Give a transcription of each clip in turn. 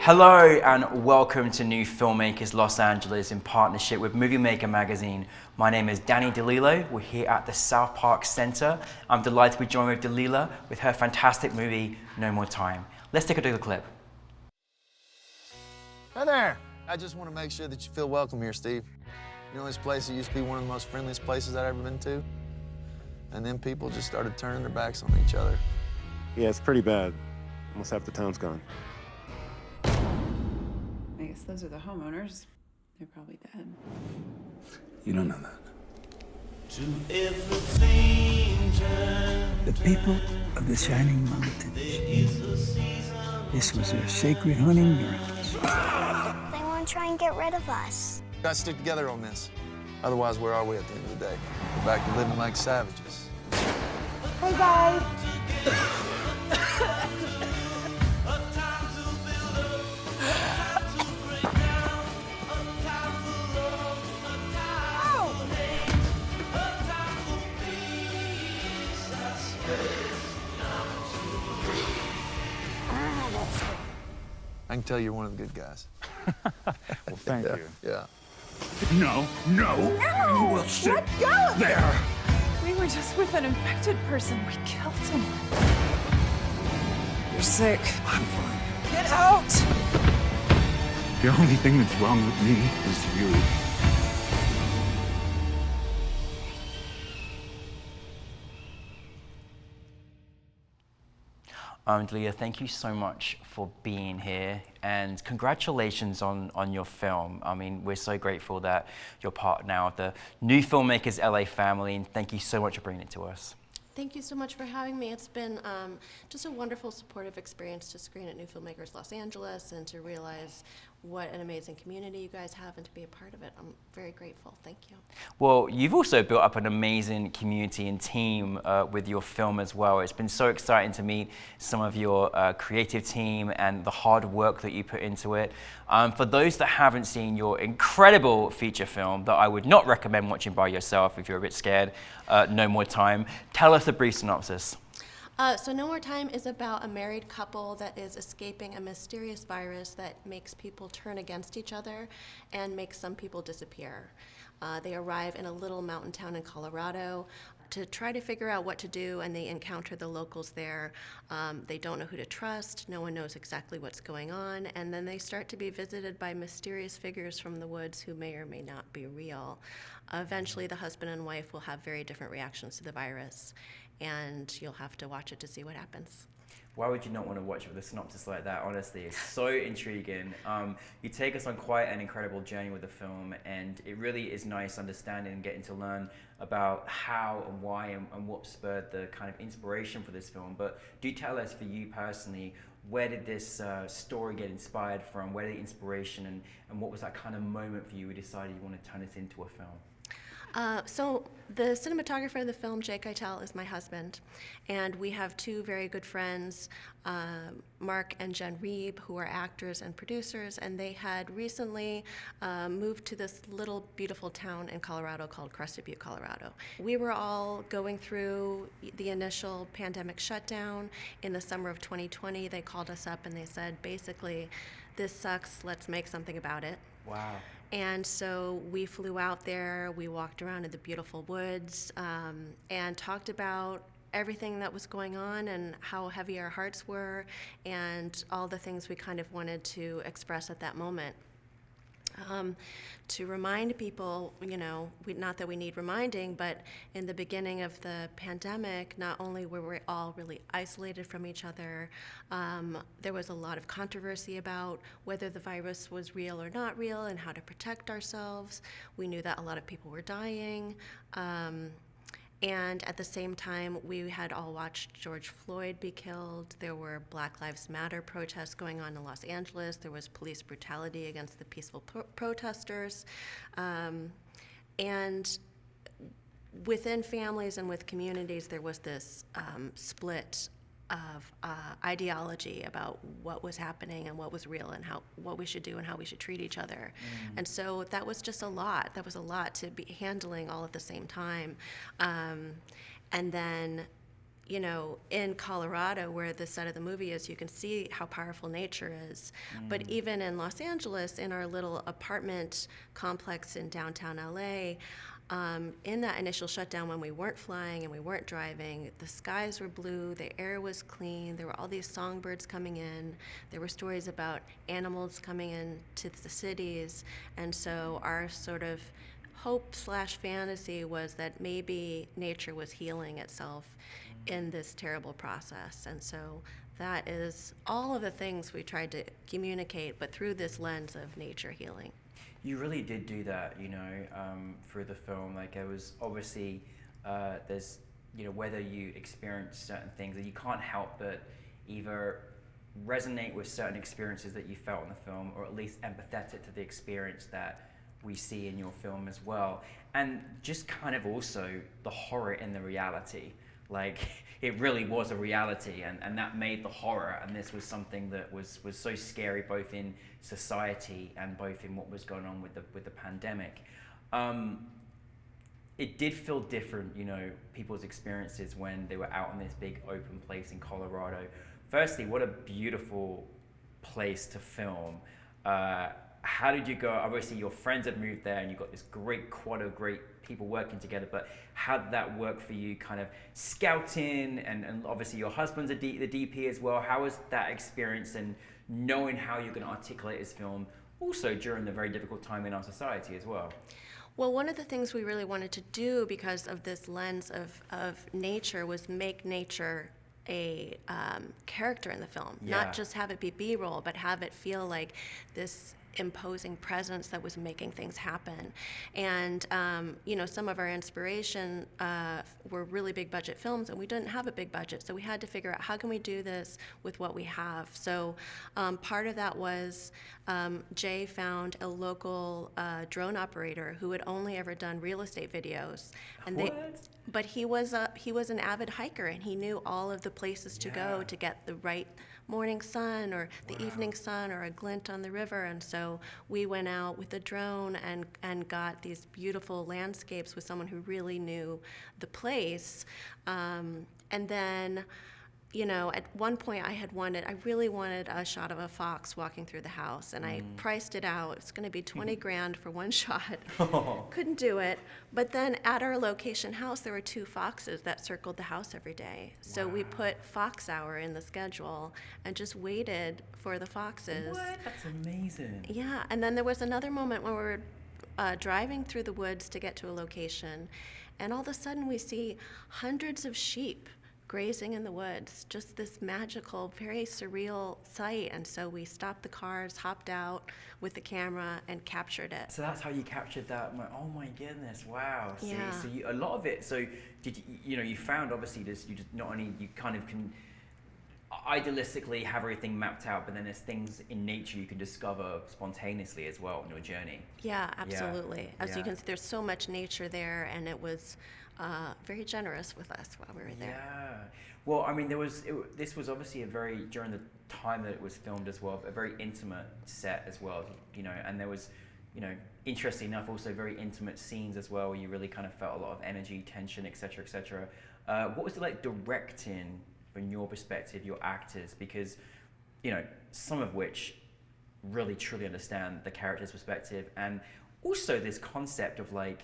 Hello and welcome to New Filmmakers Los Angeles in partnership with Movie Maker magazine. My name is Danny Delila. We're here at the South Park Center. I'm delighted to be joined with Delila with her fantastic movie, No More Time. Let's take a look at the clip. Hi there. I just want to make sure that you feel welcome here, Steve. You know, this place used to be one of the most friendliest places I'd ever been to. And then people just started turning their backs on each other. Yeah, it's pretty bad. Almost half the town's gone. I guess those are the homeowners. They're probably dead. You don't know that. The people of the Shining Mountains. This was their sacred hunting grounds. They want to try and get rid of us. We gotta stick together on this. Otherwise, where are we at the end of the day? We're back to living like savages. Hey, guys. I can tell you're one of the good guys. Well, thank you. Yeah. No, no. No! You will sit Let go of there. We were just with an infected person. We killed him. You're sick. I'm fine. Get out! The only thing that's wrong with me is you. Delila, thank you so much for being here and congratulations on your film. I mean, we're so grateful that you're part now of the New Filmmakers LA family, and thank you so much for bringing it to us. Thank you so much for having me. It's been just a wonderful, supportive experience to screen at New Filmmakers Los Angeles and to realize what an amazing community you guys have and to be a part of it. I'm very grateful. Thank you. Well, you've also built up an amazing community and team with your film as well. It's been so exciting to meet some of your creative team and the hard work that you put into it. For those that haven't seen your incredible feature film that I would not recommend watching by yourself if you're a bit scared, No More Time, tell us a brief synopsis. So No More Time is about a married couple that is escaping a mysterious virus that makes people turn against each other and makes some people disappear. They arrive in a little mountain town in Colorado to try to figure out what to do, and they encounter the locals there. They don't know who to trust, no one knows exactly what's going on, and then they start to be visited by mysterious figures from the woods who may or may not be real. Eventually, the husband and wife will have very different reactions to the virus, and you'll have to watch it to see what happens. Why would you not want to watch it with a synopsis like that? Honestly, it's so intriguing. You take us on quite an incredible journey with the film, and it really is nice understanding and getting to learn about how and why and what spurred the kind of inspiration for this film. But do tell us, for you personally, where did this story get inspired from? Where did the inspiration and what was that kind of moment for you where you decided you want to turn this into a film? So the cinematographer of the film, Jake Keitel, is my husband, and we have two very good friends, Mark and Jen Reeb, who are actors and producers, and they had recently moved to this little beautiful town in Colorado called Crested Butte, Colorado. We were all going through the initial pandemic shutdown. In the summer of 2020, they called us up and they said, basically, this sucks, let's make something about it. Wow. And so we flew out there, we walked around in the beautiful woods, and talked about everything that was going on and how heavy our hearts were and all the things we kind of wanted to express at that moment. To remind people, you know, not that we need reminding, but in the beginning of the pandemic, not only were we all really isolated from each other, there was a lot of controversy about whether the virus was real or not real and how to protect ourselves. We knew that a lot of people were dying. And at the same time, we had all watched George Floyd be killed. There were Black Lives Matter protests going on in Los Angeles. There was police brutality against the peaceful protesters. And within families and with communities, there was this split of ideology about what was happening and what was real and what we should do and how we should treat each other. And so that was just a lot. That was a lot to be handling all at the same time. And then you know, in Colorado, where the set of the movie is, you can see how powerful nature is. But even in Los Angeles, in our little apartment complex in downtown LA, in that initial shutdown when we weren't flying and we weren't driving, the skies were blue, the air was clean, there were all these songbirds coming in, there were stories about animals coming in to the cities, and so our sort of hope/fantasy was that maybe nature was healing itself in this terrible process. And so that is all of the things we tried to communicate, but through this lens of nature healing. You really did do that, you know, through the film. Like, it was obviously, there's, you know, whether you experience certain things, and you can't help but either resonate with certain experiences that you felt in the film, or at least empathetic to the experience that we see in your film as well. And just kind of also the horror in the reality. Like, it really was a reality, and that made the horror, and this was something that was so scary, both in society and both in what was going on with the pandemic. It did feel different, you know, people's experiences when they were out in this big open place in Colorado. Firstly, what a beautiful place to film. How did you go? Obviously, your friends had moved there, and you got this great quad of great people working together, but how did that work for you, kind of scouting, and obviously your husband's the DP as well. How was that experience, and knowing how you're going to articulate this film, also during the very difficult time in our society as well? Well, one of the things we really wanted to do, because of this lens of nature, was make nature a character in the film. Yeah. Not just have it be B-roll, but have it feel like this imposing presence that was making things happen. And you know, some of our inspiration were really big budget films, and we didn't have a big budget, so we had to figure out how can we do this with what we have. So part of that was Jay found a local drone operator who had only ever done real estate videos, and but he was an avid hiker, and he knew all of the places to go to get the right morning sun or the evening sun or a glint on the river. And so we went out with a drone and got these beautiful landscapes with someone who really knew the place. And then, you know, at one point I really wanted a shot of a fox walking through the house, and I priced it out. It's going to be 20 grand for one shot. Couldn't do it. But then at our location house, there were 2 foxes that circled the house every day. So we put fox hour in the schedule and just waited for the foxes. What? That's amazing. Yeah, and then there was another moment when we were driving through the woods to get to a location, and all of a sudden we see hundreds of sheep grazing in the woods, just this magical, very surreal sight. And so we stopped the cars, hopped out with the camera, and captured it. So that's how you captured that. Oh my goodness! Wow. See, Yeah. so a lot of it. So did you found obviously this? You just not only you kind of can idealistically have everything mapped out, but then there's things in nature you can discover spontaneously as well on your journey. Yeah, absolutely. As you Yeah. can see, there's so much nature there, and it was very generous with us while we were there. Yeah. Well, I mean, this was obviously during the time that it was filmed as well, a very intimate set as well, you know, and there was, you know, interesting enough, also very intimate scenes as well, where you really kind of felt a lot of energy, tension, etc., etc. What was it like directing, from your perspective, your actors? Because, you know, some of which really truly understand the character's perspective, and also this concept of like,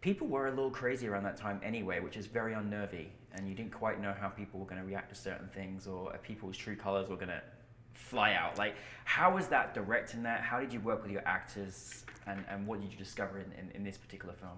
people were a little crazy around that time anyway, which is very unnerving, and you didn't quite know how people were going to react to certain things, or if people's true colors were going to fly out. Like, how was that directing that? How did you work with your actors, and what did you discover in this particular film?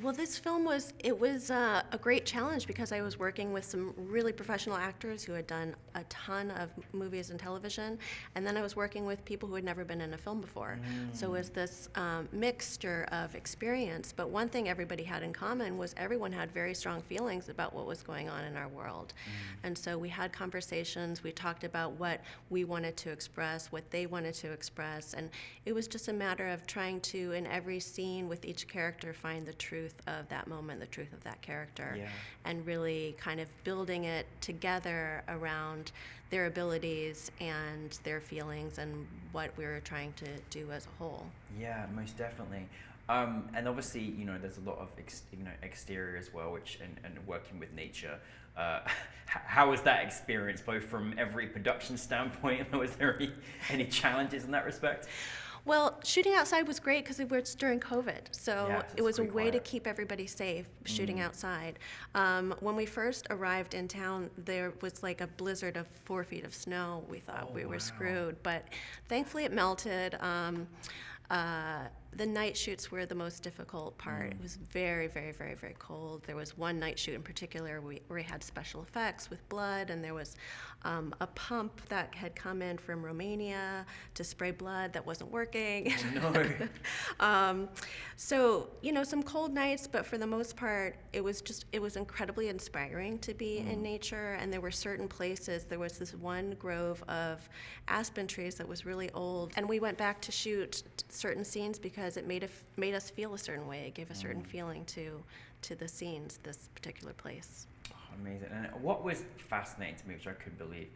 Well, this film was a great challenge, because I was working with some really professional actors who had done a ton of movies and television, and then I was working with people who had never been in a film before. So it was this mixture of experience, but one thing everybody had in common was everyone had very strong feelings about what was going on in our world. And so we had conversations, we talked about what we wanted to express, what they wanted to express, and it was just a matter of trying to, in every scene with each character, find the truth of that moment, the truth of that character, and really kind of building it together around their abilities and their feelings and what we were trying to do as a whole. Yeah, most definitely. And obviously, you know, there's a lot of exterior as well, which and working with nature. How was that experience, both from every production standpoint? Was there any challenges in that respect? Well, shooting outside was great because it was during COVID, so Yeah, so it was a it's way pretty to quiet. keep everybody safe shooting outside. When we first arrived in town, there was like a blizzard of 4 feet of snow. We thought we were screwed, but thankfully it melted. The night shoots were the most difficult part. It was very, very, very, very cold. There was one night shoot in particular where we had special effects with blood, and there was a pump that had come in from Romania to spray blood that wasn't working. No. So, you know, some cold nights, but for the most part, it was incredibly inspiring to be in nature. And there were certain places, there was this one grove of aspen trees that was really old. And we went back to shoot certain scenes because it made us feel a certain way. It gave a certain feeling to the scenes, this particular place. Amazing. And what was fascinating to me, which I couldn't believe,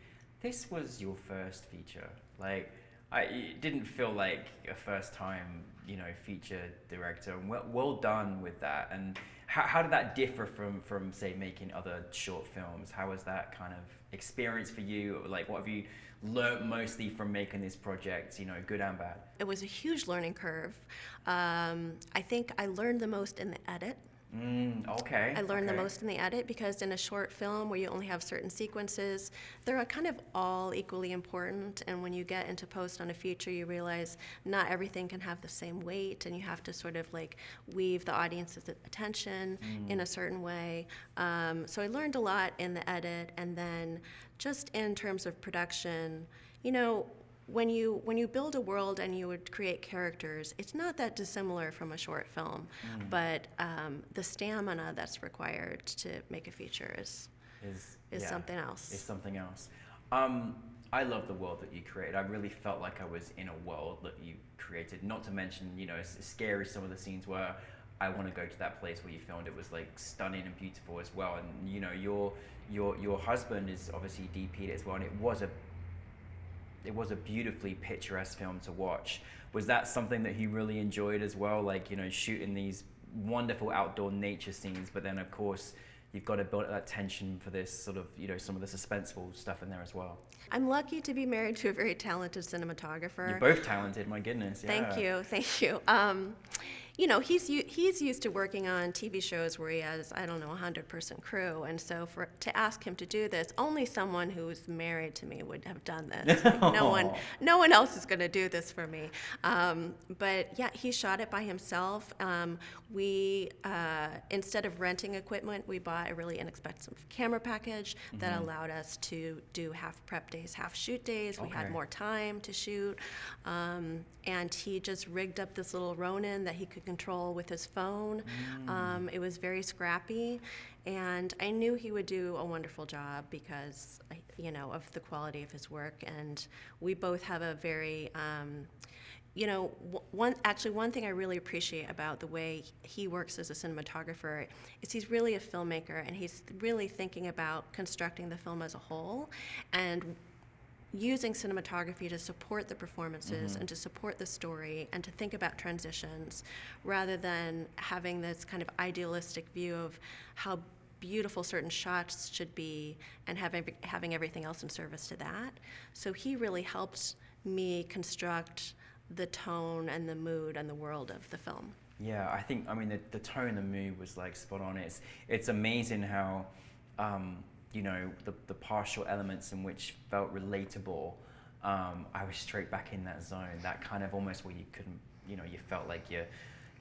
this was your first feature. Like, it didn't feel like a first time, you know, feature director. And well done with that. And how did that differ from say making other short films? How was that kind of experience for you? Like, what have you learned mostly from making this project, you know, good and bad? It was a huge learning curve. I think I learned the most in the edit. Okay. I learned the most in the edit because in a short film where you only have certain sequences, they're kind of all equally important. And when you get into post on a feature, you realize not everything can have the same weight, and you have to sort of like weave the audience's attention in a certain way. So I learned a lot in the edit, and then just in terms of production, you know, when you build a world and you would create characters, it's not that dissimilar from a short film, but the stamina that's required to make a feature is something else. Is something else. I love the world that you created. I really felt like I was in a world that you created. Not to mention, you know, it's scary. Some of the scenes where I want to go to that place where you filmed. It was like stunning and beautiful as well. And you know, your husband is obviously DP'd it as well, and it was a beautifully picturesque film to watch. Was that something that he really enjoyed as well? Like, you know, shooting these wonderful outdoor nature scenes, but then of course you've got to build up that tension for this sort of, you know, some of the suspenseful stuff in there as well. I'm lucky to be married to a very talented cinematographer. You're both talented, my goodness. Yeah. Thank you. You know, he's used to working on TV shows where he has, I don't know, 100-person crew, and so to ask him to do this, only someone who's married to me would have done this. Like, no one else is going to do this for me. But yeah, he shot it by himself. We instead of renting equipment, we bought a really inexpensive camera package that allowed us to do half prep days, half shoot days. We had more time to shoot, and he just rigged up this little Ronin that he could control with his phone. It was very scrappy, and I knew he would do a wonderful job because, you know, of the quality of his work. And we both have a very, you know, one thing I really appreciate about the way he works as a cinematographer is he's really a filmmaker, and he's really thinking about constructing the film as a whole and using cinematography to support the performances and to support the story and to think about transitions rather than having this kind of idealistic view of how beautiful certain shots should be and having everything else in service to that. So he really helped me construct the tone and the mood and the world of the film. Yeah, I mean, the tone and the mood was like spot on. It's amazing how, you know, the partial elements in which felt relatable, I was straight back in that zone, that kind of almost where you couldn't, you know, you felt like your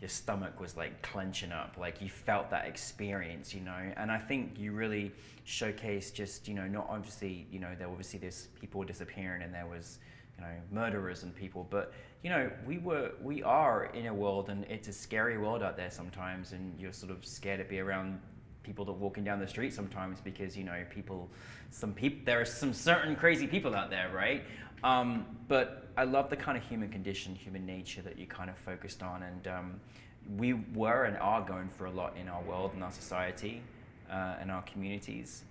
stomach was like clenching up, like you felt that experience, you know. And I think you really showcased just, you know, not obviously, you know, there obviously there's people disappearing and there was, you know, murderers and people, but you know, we are in a world, and it's a scary world out there sometimes, and you're sort of scared to be around people that are walking down the street sometimes because, you know, there are some certain crazy people out there, right? But I love the kind of human condition, human nature that you kind of focused on, and we were and are going for a lot in our world, in our society, and our communities.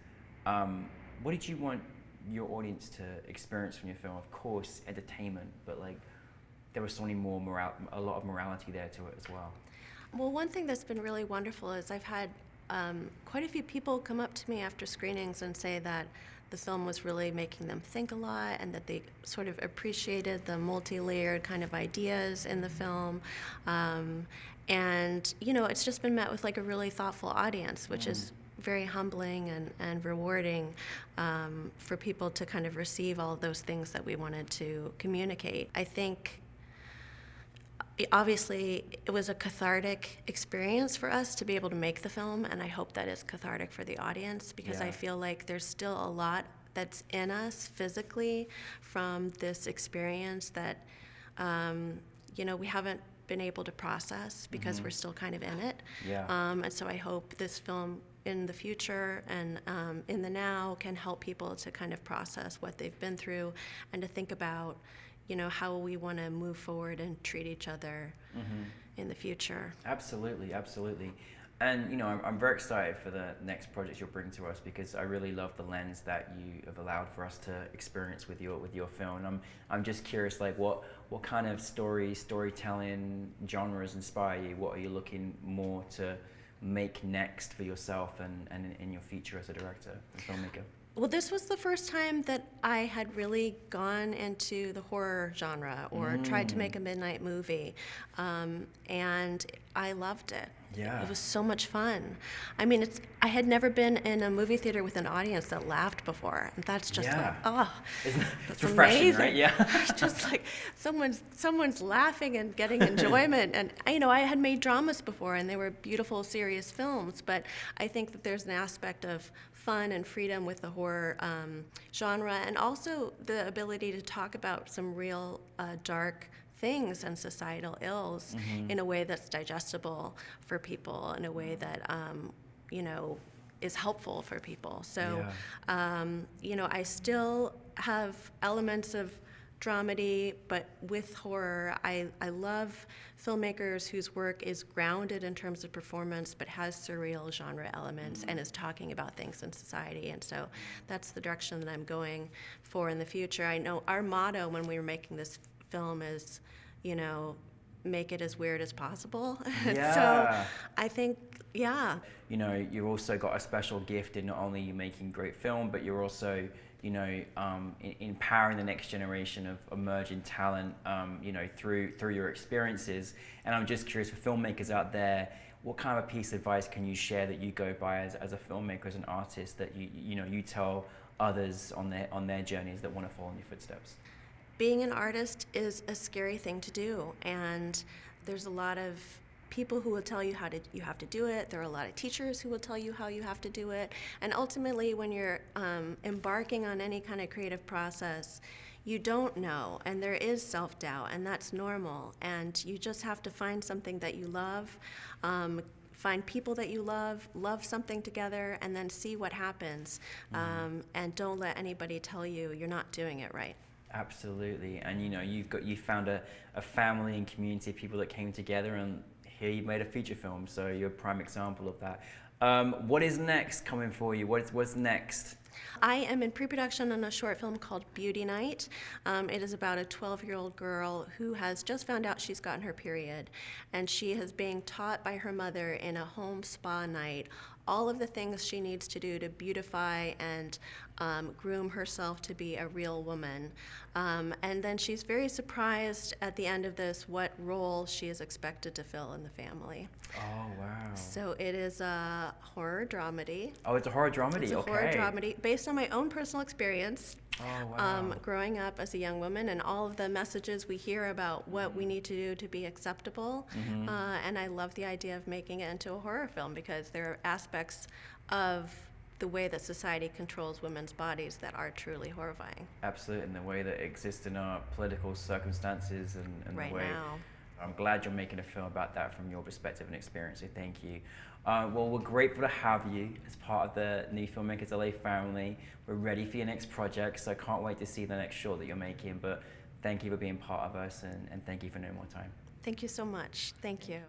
What did you want your audience to experience from your film? Of course, entertainment, but like, there was certainly a lot of morality there to it as well. Well, one thing that's been really wonderful is I've had quite a few people come up to me after screenings and say that the film was really making them think a lot, and that they sort of appreciated the multi-layered kind of ideas in the film. And, you know, it's just been met with like a really thoughtful audience, which is very humbling and rewarding for people to kind of receive all of those things that we wanted to communicate. I think obviously it was a cathartic experience for us to be able to make the film, and I hope that it's cathartic for the audience, because I feel like there's still a lot that's in us physically from this experience that you know, we haven't been able to process because we're still kind of in it. And so I hope this film in the future and in the now can help people to kind of process what they've been through, and to think about, you know, how we want to move forward and treat each other in the future. Absolutely, absolutely. And, you know, I'm very excited for the next projects you'll bring to us, because I really love the lens that you have allowed for us to experience with your film. I'm just curious, like, what kind of storytelling genres inspire you? What are you looking more to make next for yourself and in your future as a director and filmmaker? Well, this was the first time that I had really gone into the horror genre or tried to make a midnight movie, and I loved it. Yeah. It was so much fun. I mean, I had never been in a movie theater with an audience that laughed before, and that's just like, oh, it's refreshing, amazing. right? Yeah. It's just like someone's laughing and getting enjoyment. And you know, I had made dramas before, and they were beautiful, serious films, but I think that there's an aspect of fun and freedom with the horror genre, and also the ability to talk about some real dark things and societal ills in a way that's digestible for people, in a way that you know, is helpful for people. So you know, I still have elements of dramedy, but with horror, I love filmmakers whose work is grounded in terms of performance, but has surreal genre elements and is talking about things in society. And so that's the direction that I'm going for in the future. I know our motto when we were making this film is, you know, make it as weird as possible. Yeah. So I think, you know, you've also got a special gift in not only you making great film, but you're also, you know, empowering the next generation of emerging talent, you know, through your experiences. And I'm just curious, for filmmakers out there, what kind of a piece of advice can you share that you go by as a filmmaker, as an artist, that you know, you tell others on their journeys that want to follow in your footsteps? Being an artist is a scary thing to do, and there's a lot of people who will tell you you have to do it. There are a lot of teachers who will tell you how you have to do it, and ultimately when you're embarking on any kind of creative process, you don't know, and there is self-doubt, and that's normal, and you just have to find something that you love, find people that you love something together, and then see what happens, and don't let anybody tell you you're not doing it right. Absolutely. And you know, you found a family and community of people that came together, and here you made a feature film, so you're a prime example of that. What is next coming for you? What's next? I am in pre-production on a short film called Beauty Night. It is about a 12-year-old girl who has just found out she's gotten her period, and she is being taught by her mother in a home spa night all of the things she needs to do to beautify and groom herself to be a real woman. And then she's very surprised at the end of this what role she is expected to fill in the family. Oh, wow. So it is a horror dramedy. Oh, it's a horror dramedy, It's a okay. horror dramedy based on my own personal experience. Oh, wow. Growing up as a young woman, and all of the messages we hear about what we need to do to be acceptable. And I love the idea of making it into a horror film, because there are aspects of the way that society controls women's bodies that are truly horrifying. Absolutely, and the way that it exists in our political circumstances and right the way. Now. I'm glad you're making a film about that from your perspective and experience, so thank you. Well, we're grateful to have you as part of the New Filmmakers LA family. We're ready for your next project, so I can't wait to see the next short that you're making, but thank you for being part of us, and thank you for No More Time. Thank you so much. Thank you.